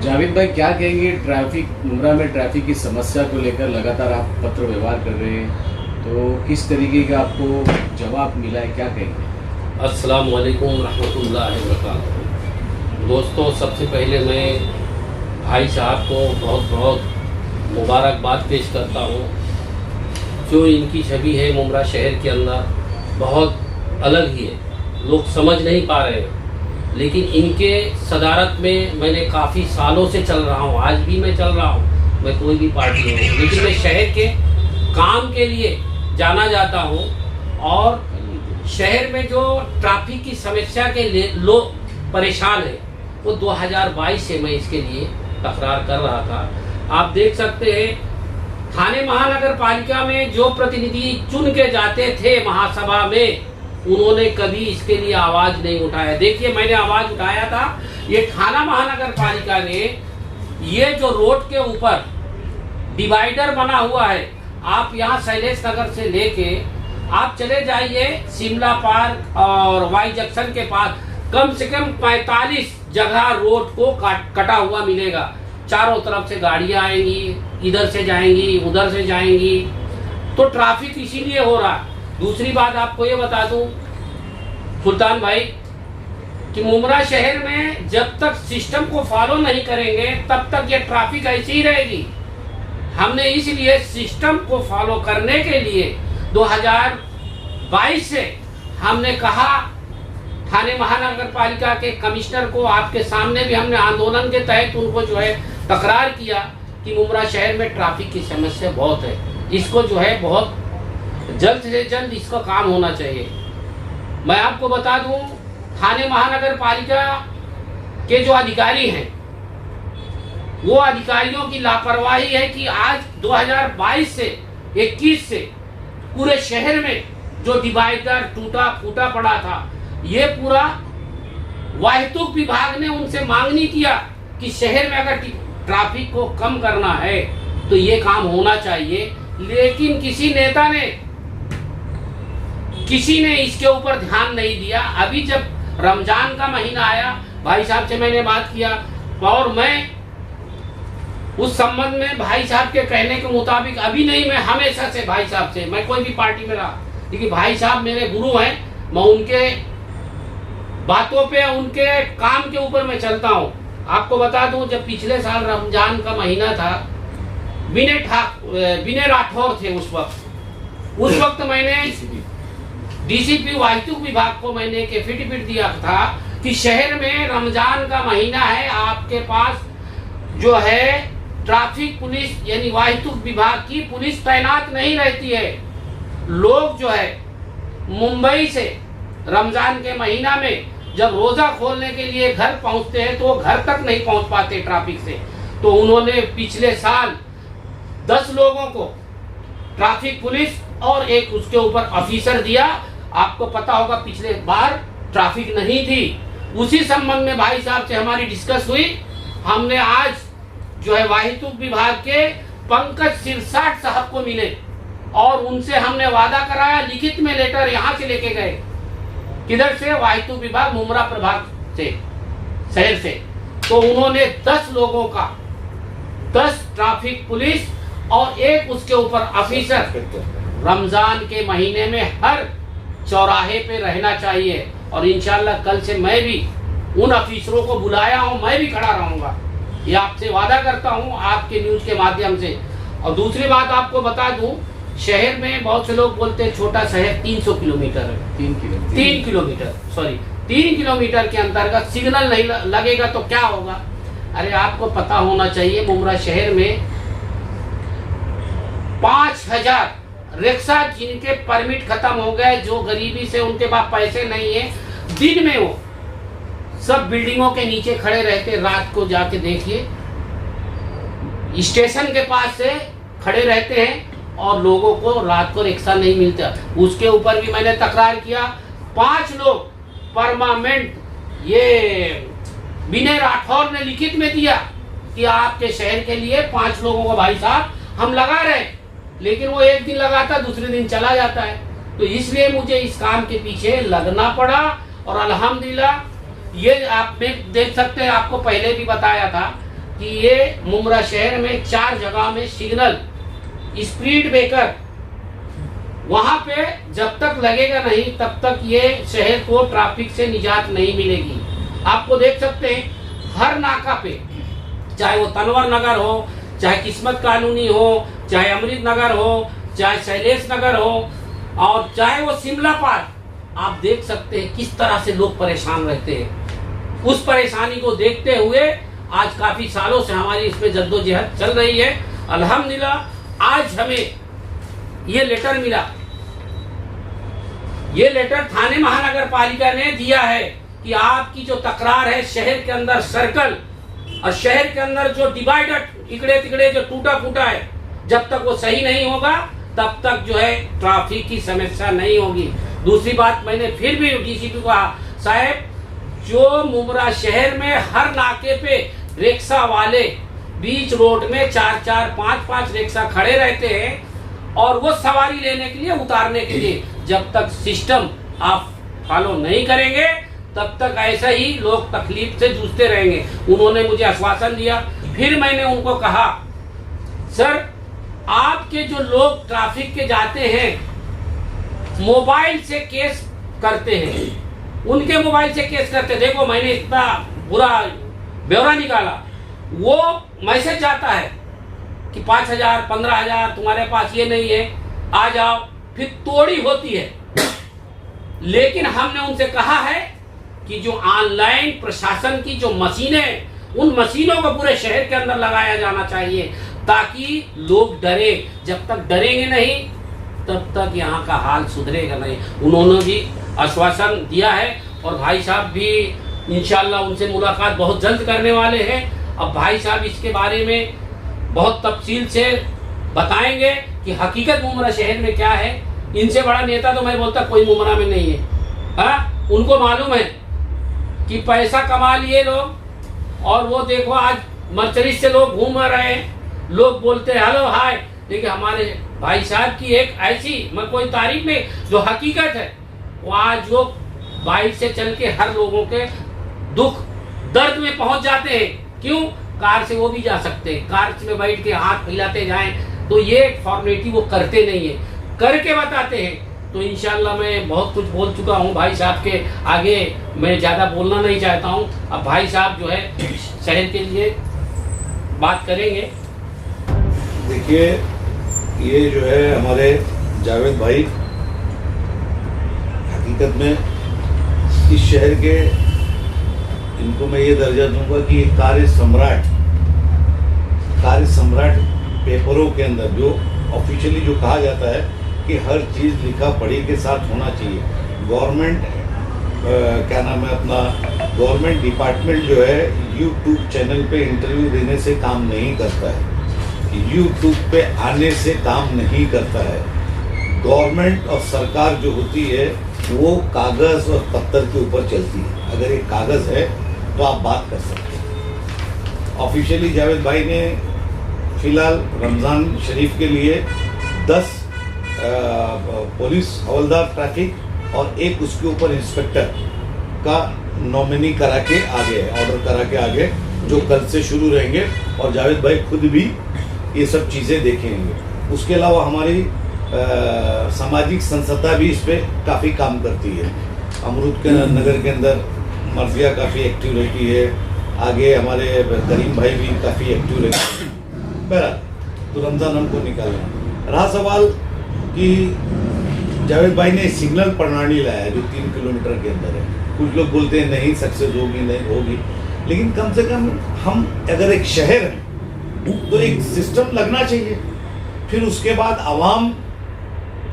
जावेद भाई, क्या कहेंगे मुमरा में ट्रैफिक की समस्या को लेकर लगातार आप पत्र व्यवहार कर रहे हैं, तो किस तरीके का आपको जवाब मिला है, क्या कहेंगे? अस्सलाम वालेकुम रहमतुल्लाहि व बरकातहू। दोस्तों, सबसे पहले मैं भाई साहब को बहुत बहुत मुबारकबाद पेश करता हूँ। जो इनकी छवि है मुमरा शहर के अंदर बहुत अलग ही है, लोग समझ नहीं पा रहे हैं, लेकिन इनके सदारत में मैंने काफ़ी सालों से चल रहा हूँ, आज भी मैं चल रहा हूँ। मैं कोई भी पार्टी नहीं हूँ, लेकिन मैं शहर के काम के लिए जाना जाता हूँ। और शहर में जो ट्रैफिक की समस्या के लिए लोग परेशान हैं, वो 2022 से मैं इसके लिए तकरार कर रहा था। आप देख सकते हैं, थाने महानगर पालिका में जो प्रतिनिधि चुन के जाते थे महासभा में, उन्होंने कभी इसके लिए आवाज नहीं उठाया। देखिए, मैंने आवाज उठाया था। ये थाना महानगर पालिका ने ये जो रोड के ऊपर डिवाइडर बना हुआ है, आप यहाँ शैलेश नगर से लेके आप चले जाइए शिमला पार्क और वाई जंक्शन के पास, कम से कम 45 जगह रोड को कटा हुआ मिलेगा। चारों तरफ से गाड़ियां आएंगी, इधर से जाएंगी, उधर से जाएंगी, तो ट्रैफिक इसीलिए हो रहा। दूसरी बात आपको ये बता दूं सुल्तान भाई, कि मुमरा शहर में जब तक सिस्टम को फॉलो नहीं करेंगे तब तक ये ट्रैफिक ऐसी ही रहेगी। हमने इसलिए सिस्टम को फॉलो करने के लिए 2022 से हमने कहा, थाने महानगर पालिका के कमिश्नर को आपके सामने भी हमने आंदोलन के तहत उनको जो है तकरार किया कि मुमरा शहर में ट्रैफिक की समस्या बहुत है, इसको जो है बहुत जल्द से जल्द इसका काम होना चाहिए। मैं आपको बता दूं, थाने महानगर पालिका के जो अधिकारी हैं, वो अधिकारियों की लापरवाही है कि आज 2022 से 21 से पूरे शहर में जो डिवाइडर टूटा फूटा पड़ा था, ये पूरा वाहितुक विभाग ने उनसे मांग नहीं किया कि शहर में अगर ट्रैफिक को कम करना है तो ये काम होना चाहिए, लेकिन किसी ने इसके ऊपर ध्यान नहीं दिया। अभी जब रमजान का महीना आया, भाई साहब से मैंने बात किया और मैं उस संबंध में भाई साहब के कहने के मुताबिक, अभी नहीं, मैं हमेशा से भाई साहब से, मैं कोई भी पार्टी में रहा, लेकिन भाई साहब मेरे गुरु हैं, मैं उनके बातों पे, उनके काम के ऊपर मैं चलता हूँ। आपको बता दूं, जब पिछले साल रमजान का महीना था, विनय राठौर थे उस वक्त मैंने डीसीपी वाहितुक विभाग को मैंने एक एफिडेविट दिया था कि शहर में रमजान का महीना है, आपके पास जो है ट्रैफिक पुलिस यानी वाहितुक विभाग की पुलिस तैनात नहीं रहती है। लोग जो है मुंबई से रमजान के महीना में जब रोजा खोलने के लिए घर पहुंचते हैं तो वो घर तक नहीं पहुंच पाते ट्रैफिक से। तो उन्होंने पिछले साल 10 लोगों को ट्रैफिक पुलिस और एक उसके ऊपर ऑफिसर दिया। आपको पता होगा पिछले बार ट्रैफिक नहीं थी। उसी संबंध में भाई साहब से हमारी डिस्कस हुई। हमने आज जो है वाहितुक विभाग के पंकज सिरसाट साहब को मिले और उनसे हमने वादा कराया, लिखित में लेटर यहाँ से लेके गए, किधर से, वाहितुक विभाग मुमरा प्रभाग से, शहर से। तो उन्होंने 10 लोगों का, 10 ट्रैफिक पुलिस और एक उसके ऊपर ऑफिसर रमजान के महीने में हर चौराहे पे रहना चाहिए। और इंशाल्लाह कल से मैं भी उन ऑफिसरों को बुलाया हूं, मैं भी खड़ा रहूंगा, ये आपसे वादा करता हूं आपके न्यूज के माध्यम से। और दूसरी बात आपको बता दूं, शहर में बहुत से लोग बोलते हैं छोटा शहर 300 किलोमीटर है, 3 किलोमीटर के अंतर्गत सिग्नल नहीं लगेगा तो क्या होगा। अरे आपको पता होना चाहिए, मुमरा शहर में 5000 रिक्शा जिनके परमिट खत्म हो गए, जो गरीबी से उनके पास पैसे नहीं है, दिन में वो सब बिल्डिंगों के नीचे खड़े रहते। रात को जाके देखिए, स्टेशन के पास से खड़े रहते हैं और लोगों को रात को रिक्शा नहीं मिलता। उसके ऊपर भी मैंने तकरार किया। 5 लोग परमानेंट, ये विनय राठौर ने लिखित में दिया कि आपके शहर के लिए 5 लोगों को भाई साहब हम लगा रहे हैं, लेकिन वो एक दिन लगाता, दूसरे दिन चला जाता है। तो इसलिए मुझे इस काम के पीछे लगना पड़ा और अल्हम्दुलिल्लाह ये आप देख सकते हैं, आपको पहले भी बताया था कि ये मुमरा शहर में 4 जगह में सिग्नल स्पीड ब्रेकर वहां पे जब तक लगेगा नहीं तब तक ये शहर को ट्रैफिक से निजात नहीं मिलेगी। आपको देख सकते हैं हर नाका पे, चाहे वो तनवर नगर हो, चाहे किस्मत कॉलोनी हो, चाहे अमृत नगर हो, चाहे शैलेश नगर हो, और चाहे वो शिमला पार्क, आप देख सकते हैं किस तरह से लोग परेशान रहते हैं। उस परेशानी को देखते हुए आज काफी सालों से हमारी इसमें जद्दोजहद चल रही है। अल्हम्दुलिल्लाह आज हमें ये लेटर मिला, ये लेटर थाने महानगर पालिका ने दिया है कि आपकी जो तकरार है शहर के अंदर सर्कल और शहर के अंदर जो डिवाइडर इकड़े तिकड़े जो टूटा फूटा है, जब तक वो सही नहीं होगा तब तक जो है ट्रैफिक की समस्या नहीं होगी। दूसरी बात मैंने फिर भी डीसीपी को कहा, साहब जो मुमरा शहर में हर नाके पे रिक्शा वाले बीच रोड में 4-4, 5-5 रिक्शा खड़े रहते हैं और वो सवारी लेने के लिए उतारने के लिए, जब तक सिस्टम आप फॉलो नहीं करेंगे तब तक ऐसा ही लोग तकलीफ से जूझते रहेंगे। उन्होंने मुझे आश्वासन दिया। फिर मैंने उनको कहा, सर आपके जो लोग ट्रैफिक के जाते हैं मोबाइल से केस करते हैं, उनके मोबाइल से केस करते, देखो मैंने इतना बुरा ब्यौरा निकाला, वो मैसेज जाता है कि 5,000 15,000 तुम्हारे पास ये नहीं है, आ जाओ, फिर तोड़ी होती है। लेकिन हमने उनसे कहा है कि जो ऑनलाइन प्रशासन की जो मशीनें, उन मशीनों को पूरे शहर के अंदर लगाया जाना चाहिए ताकि लोग डरे। जब तक डरेंगे नहीं तब तक यहाँ का हाल सुधरेगा नहीं। उन्होंने भी आश्वासन दिया है और भाई साहब भी इंशाल्लाह उनसे मुलाकात बहुत जल्द करने वाले हैं। अब भाई साहब इसके बारे में बहुत तफसील से बताएंगे कि हकीकत मुमरा शहर में क्या है। इनसे बड़ा नेता तो मैं बोलता कोई मुमरा में नहीं है। हाँ, उनको मालूम है कि पैसा कमा लिए लोग और वो देखो आज मर्चरीज से लोग घूम रहे हैं, लोग बोलते हैं हेलो हाय, लेकिन हमारे भाई साहब की एक ऐसी, मैं कोई तारीफ नहीं, जो हकीकत है वो आज वो बाइक से चल के हर लोगों के दुख दर्द में पहुंच जाते हैं। क्यों? कार से वो भी जा सकते हैं, कार में बैठ के हाथ फैलाते जाएं, तो ये फॉर्मेलिटी वो करते नहीं है, करके बताते हैं। तो इंशाल्लाह मैं बहुत कुछ बोल चुका हूँ भाई साहब के आगे, मैं ज़्यादा बोलना नहीं चाहता हूँ। अब भाई साहब जो है शहर के लिए बात करेंगे। देखिए, ये जो है हमारे जावेद भाई हकीकत में इस शहर के, इनको मैं ये दर्जा दूंगा कि कार्य सम्राट पेपरों के अंदर जो ऑफिशियली जो कहा जाता है कि हर चीज़ लिखा पढ़ी के साथ होना चाहिए। गवर्नमेंट क्या नाम है अपना, गवर्नमेंट डिपार्टमेंट जो है यूट्यूब चैनल पे इंटरव्यू देने से काम नहीं करता है, यूट्यूब पे आने से काम नहीं करता है। गवर्नमेंट और सरकार जो होती है वो कागज़ और पत्थर के ऊपर चलती है। अगर एक कागज़ है तो आप बात कर सकते हैं। ऑफिशियली जावेद भाई ने फ़िलहाल रमज़ान शरीफ के लिए 10 पुलिस हवलदार ट्रैफिक और एक उसके ऊपर इंस्पेक्टर का नॉमिनी करा के आगे है, ऑर्डर करा के आगे, जो कल से शुरू रहेंगे और जावेद भाई खुद भी ये सब चीज़ें देखेंगे। उसके अलावा हमारी सामाजिक संस्था भी इस पर काफ़ी काम करती है। अमरूद के नगर के अंदर मर्जिया काफ़ी एक्टिव रहती है, आगे हमारे करीम भाई भी काफ़ी एक्टिव रहते हैं। बहरहाल तो रमज़ान हमको निकालना रहा सवाल कि जावेद भाई ने सिग्नल प्रणाली लाया है जो 3 किलोमीटर के अंदर है। कुछ लोग बोलते हैं नहीं सक्सेस होगी, नहीं होगी, लेकिन कम से कम हम अगर एक शहर है तो एक सिस्टम लगना चाहिए। फिर उसके बाद आवाम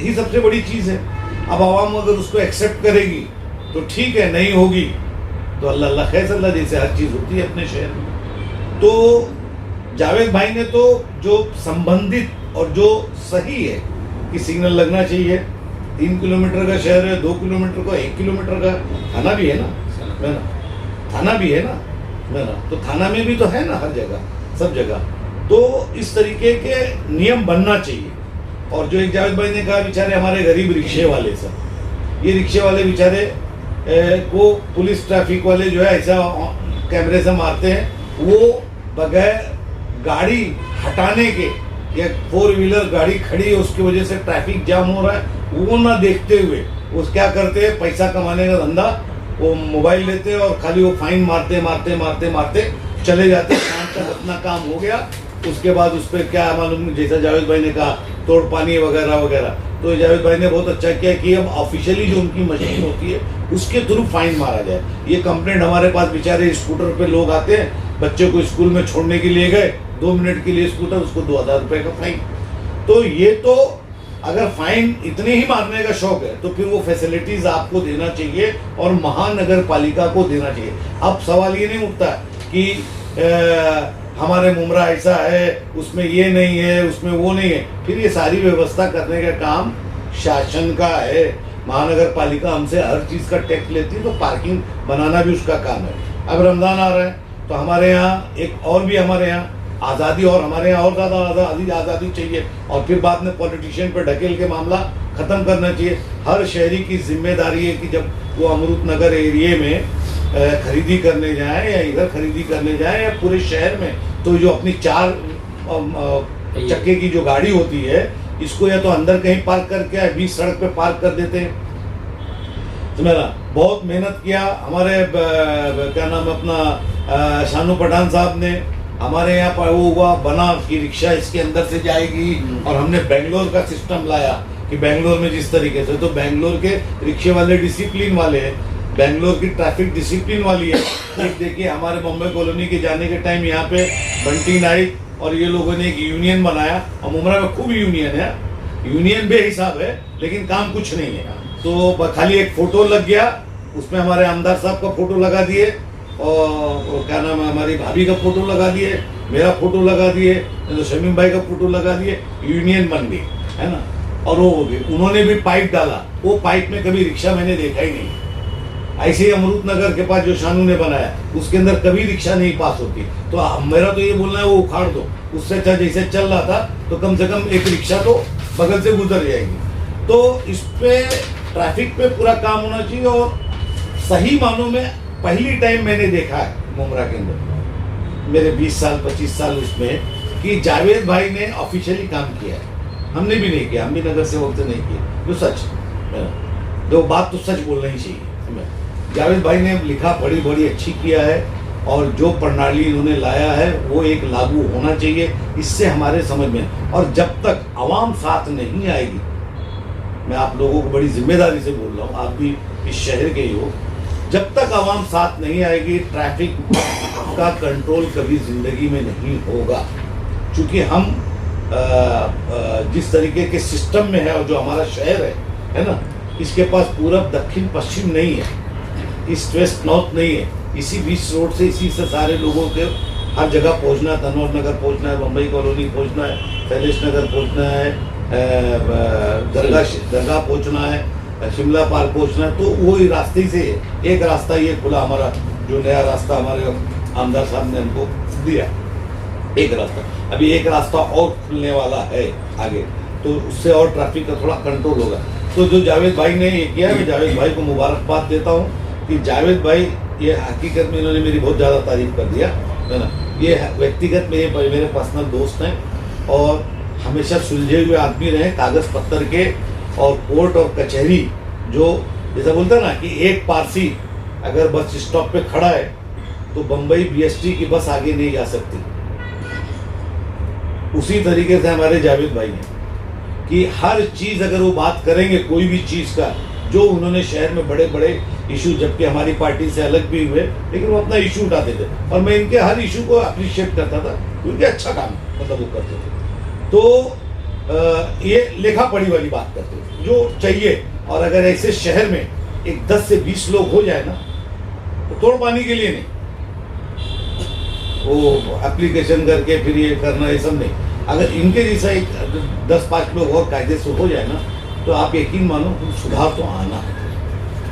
ही सबसे बड़ी चीज़ है। अब आवाम अगर उसको एक्सेप्ट करेगी तो ठीक है, नहीं होगी तो अल्लाह अल्लाह खैर अल्लाह, जैसे हर चीज़ होती है अपने शहर में। तो जावेद भाई ने तो जो संबंधित और जो सही है कि सिग्नल लगना चाहिए। 3 किलोमीटर का शहर है, 2 किलोमीटर का, 1 किलोमीटर का, थाना भी है ना, थाना भी है ना, तो थाना में भी तो है ना, हर जगह सब जगह। तो इस तरीके के नियम बनना चाहिए। और जो एक जावेद भाई ने कहा, बेचारे हमारे गरीब रिक्शे वाले सब, ये रिक्शे वाले बेचारे को पुलिस ट्रैफिक वाले जो है ऐसा कैमरे से मारते हैं, वो बगैर गाड़ी हटाने के, या 4 व्हीलर गाड़ी खड़ी है उसकी वजह से ट्रैफिक जाम हो रहा है, वो ना देखते हुए वो क्या करते हैं, पैसा कमाने का धंधा, वो मोबाइल लेते हैं और खाली वो फाइन मारते मारते मारते मारते चले जाते हैं। शाम तक अपना काम हो गया, उसके बाद उस पर क्या मालूम, जैसा जावेद भाई ने कहा तोड़ पानी वगैरह वगैरह, तो जावेद भाई ने बहुत अच्छा किया कि अब ऑफिशियली जो उनकी मशीन होती है उसके थ्रू फाइन मारा जाए। ये कंप्लेंट हमारे पास बेचारे स्कूटर पे लोग आते हैं, बच्चे को स्कूल में छोड़ने के लिए गए, 2 मिनट के लिए स्कूटर, उसको 2000 रुपये का फाइन। तो ये तो अगर फाइन इतने ही मारने का शौक है तो फिर वो फैसिलिटीज आपको देना चाहिए और महानगर पालिका को देना चाहिए। अब सवाल ये नहीं उठता कि हमारे मुमरा ऐसा है, उसमें ये नहीं है, उसमें वो नहीं है, फिर ये सारी व्यवस्था करने का काम शासन का है। महानगर पालिका हमसे हर चीज़ का टैक्स लेती है, तो पार्किंग बनाना भी उसका काम है। अब रमज़ान आ रहा है तो हमारे यहाँ एक और भी हमारे यहाँ आज़ादी, और हमारे यहाँ और ज़्यादा आज़ादी चाहिए, और फिर बाद में पॉलिटिशियन पर ढकेल के मामला ख़त्म करना चाहिए। हर शहरी की जिम्मेदारी है कि जब वो अमृत नगर एरिए में खरीदी करने जाए या इधर खरीदी करने जाए या पूरे शहर में, तो जो अपनी 4 चक्के की जो गाड़ी होती है, इसको या तो अंदर कहीं पार्क करके या बीच सड़क पे पार्क कर देते हैं। तो मेरा बहुत मेहनत किया हमारे क्या नाम अपना शानू पठान साहब ने, हमारे यहाँ पर वो हुआ बना कि रिक्शा इसके अंदर से जाएगी, और हमने बेंगलोर का सिस्टम लाया कि बेंगलोर में जिस तरीके से, तो बेंगलोर के रिक्शे वाले डिसिप्लिन वाले हैं, बेंगलोर की ट्रैफिक डिसिप्लिन वाली है। एक देखिए हमारे बॉम्बे कॉलोनी के जाने के टाइम यहाँ पे बंटी नाइक और ये लोगों ने एक यूनियन बनाया, और मुमरा में खूब यूनियन है, यूनियन बेहिसाब है लेकिन काम कुछ नहीं है। तो खाली एक फोटो लग गया, उसमें हमारे आमदार साहब का फोटो लगा दिए, और क्या नाम है हमारी भाभी का फोटो लगा दिए, मेरा फोटो लगा दिए, तो शमीम भाई का फोटो लगा दिए, यूनियन बन गई है ना। और वो हो गई, उन्होंने भी पाइप डाला, वो पाइप में कभी रिक्शा मैंने देखा ही नहीं। ऐसे ही अमृत नगर के पास जो शानू ने बनाया, उसके अंदर कभी रिक्शा नहीं पास होती। तो मेरा तो ये बोलना है वो उखाड़ दो, उससे अच्छा जैसे चल रहा था तो कम से कम एक रिक्शा तो बगल से गुजर जाएगी। तो इस पे ट्रैफिक पे पूरा काम होना चाहिए। और सही मानों में पहली टाइम मैंने देखा है मुमरा के अंदर, मेरे 20 साल 25 साल उसमें, कि जावेद भाई ने ऑफिशियली काम किया है। हमने भी नहीं किया, हम भी नगर सेवक से नहीं किया, जो सच, जो बात तो सच बोलना ही चाहिए। जावेद भाई ने लिखा पढ़ी बड़ी अच्छी किया है, और जो प्रणाली इन्होंने लाया है वो एक लागू होना चाहिए, इससे हमारे समझ में। और जब तक आवाम साथ नहीं आएगी, मैं आप लोगों को बड़ी जिम्मेदारी से बोल रहा हूँ, आप भी इस शहर के ही हो, जब तक आवाम साथ नहीं आएगी ट्रैफिक का कंट्रोल कभी जिंदगी में नहीं होगा। क्योंकि हम जिस तरीके के सिस्टम में है, और जो हमारा शहर है ना, इसके पास पूरब दक्षिण पश्चिम नहीं है, ईस्ट वेस्ट नॉर्थ नहीं है, इसी बीच रोड से, इसी से सारे लोगों के हर जगह पहुंचना है। तनौर नगर पहुंचना है, बम्बई कॉलोनी पहुंचना है, शैलेश नगर पहुंचना है, दरगाह पहुंचना है, शिमला पार्क पहुंचना है। तो वो रास्ते से एक रास्ता ये खुला, हमारा जो नया रास्ता हमारे आमदार साहब ने हमको दिया, एक रास्ता, अभी एक रास्ता और खुलने वाला है आगे, तो उससे और ट्रैफिक का थोड़ा कंट्रोल होगा। तो जो जावेद भाई ने ये किया, मैं जावेद भाई को मुबारकबाद देता हूँ कि जावेद भाई ये हकीकत में इन्होंने मेरी बहुत ज़्यादा तारीफ कर दिया है ना। ये व्यक्तिगत में मेरे पर्सनल दोस्त हैं, और हमेशा सुलझे हुए आदमी रहे, कागज़ पत्तर के, और कोर्ट और कचहरी, जो जैसा बोलते हैं ना कि एक पारसी अगर बस स्टॉप पे खड़ा है तो बम्बई BST की बस आगे नहीं जा सकती, उसी तरीके से हमारे जावेद भाई हैं कि हर चीज़ अगर वो बात करेंगे कोई भी चीज़ का, जो उन्होंने शहर में बड़े बड़े इशू, जबकि हमारी पार्टी से अलग भी हुए, लेकिन वो अपना इशू उठाते थे, और मैं इनके हर इशू को अप्रिशिएट करता था, क्योंकि अच्छा काम मतलब वो करते थे। तो ये लेखा पढ़ी वाली बात करते थे जो चाहिए। और अगर ऐसे शहर में एक 10 से 20 लोग हो जाए ना, तो तोड़ पाने के लिए नहीं, वो एप्लीकेशन करके फिर ये करना, ये सब नहीं। अगर इनके जैसा एक 10-5 लोग और कायदे से हो जाए ना, तो आप यकीन मानो सुधार तो आना है।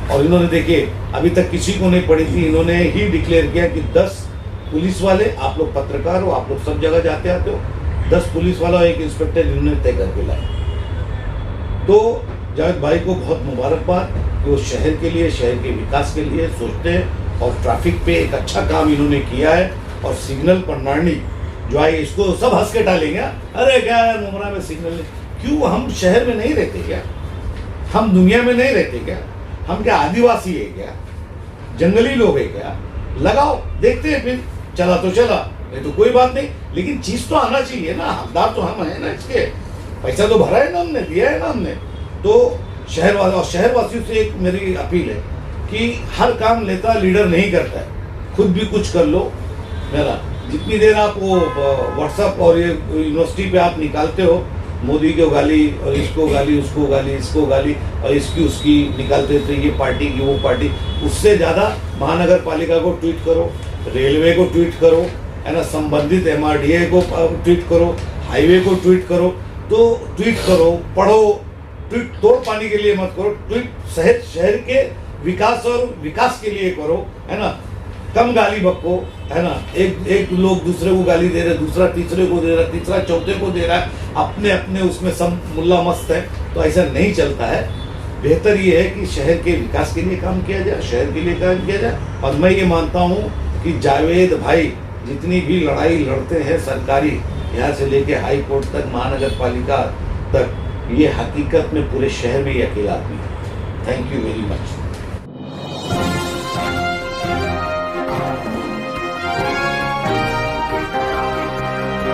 और इन्होंने देखिए अभी तक किसी को नहीं पड़ी थी, इन्होंने ही डिक्लेयर किया कि 10 पुलिस वाले, आप लोग पत्रकार हो, आप लोग सब जगह जाते आते हो, 10 पुलिस वाला और 1 इंस्पेक्टर इन्होंने तय करके लाए। तो जावेद भाई को बहुत मुबारकबाद कि वो शहर के लिए, शहर के विकास के लिए सोचते हैं, और ट्रैफिक पे एक अच्छा काम इन्होंने किया है। और सिग्नल प्रणाली जो आई, इसको सब हंस के टालेंगे, अरे क्या है मुमरा में सिग्नल नहीं। क्यों, हम शहर में नहीं रहते क्या? हम दुनिया में नहीं रहते क्या? हम क्या आदिवासी है क्या? जंगली लोग है क्या? लगाओ, देखते हैं, फिर चला तो चला, नहीं तो कोई बात नहीं, लेकिन चीज तो आना चाहिए ना। हकदार तो हम है ना इसके, पैसा तो भरा है ना हमने, दिया है ना हमने। तो शहरवासियों से एक मेरी अपील है कि हर काम नेता लीडर नहीं करता है, खुद भी कुछ कर लो। मेरा जितनी देर आप वो व्हाट्सएप और ये यूनिवर्सिटी पे आप निकालते हो मोदी को गाली और इसको गाली, उसको गाली, इसको गाली और इसकी उसकी निकालते थे, ये पार्टी की वो पार्टी, उससे ज़्यादा महानगर पालिका को ट्वीट करो, रेलवे को ट्वीट करो, है ना, संबंधित MRDA को ट्वीट करो, हाईवे को ट्वीट करो। तो ट्वीट करो, पढ़ो, ट्वीट तोड़ पाने के लिए मत करो, ट्वीट शहर के विकास और विकास के लिए करो, है ना। कम गाली बको, है ना। एक लोग दूसरे को गाली दे रहे, दूसरा तीसरे को दे रहा, तीसरा चौथे को दे रहा है, अपने अपने उसमें सब मुल्ला मस्त है, तो ऐसा नहीं चलता है। बेहतर ये है कि शहर के विकास के लिए काम किया जाए, शहर के लिए काम किया जाए। और मैं ये मानता हूँ कि जावेद भाई जितनी भी लड़ाई लड़ते हैं सरकारी, यहाँ से लेके हाई कोर्ट तक, महानगर पालिका तक, ये हकीकत में पूरे शहर में ही अकेला आदमी है। Thank you very much.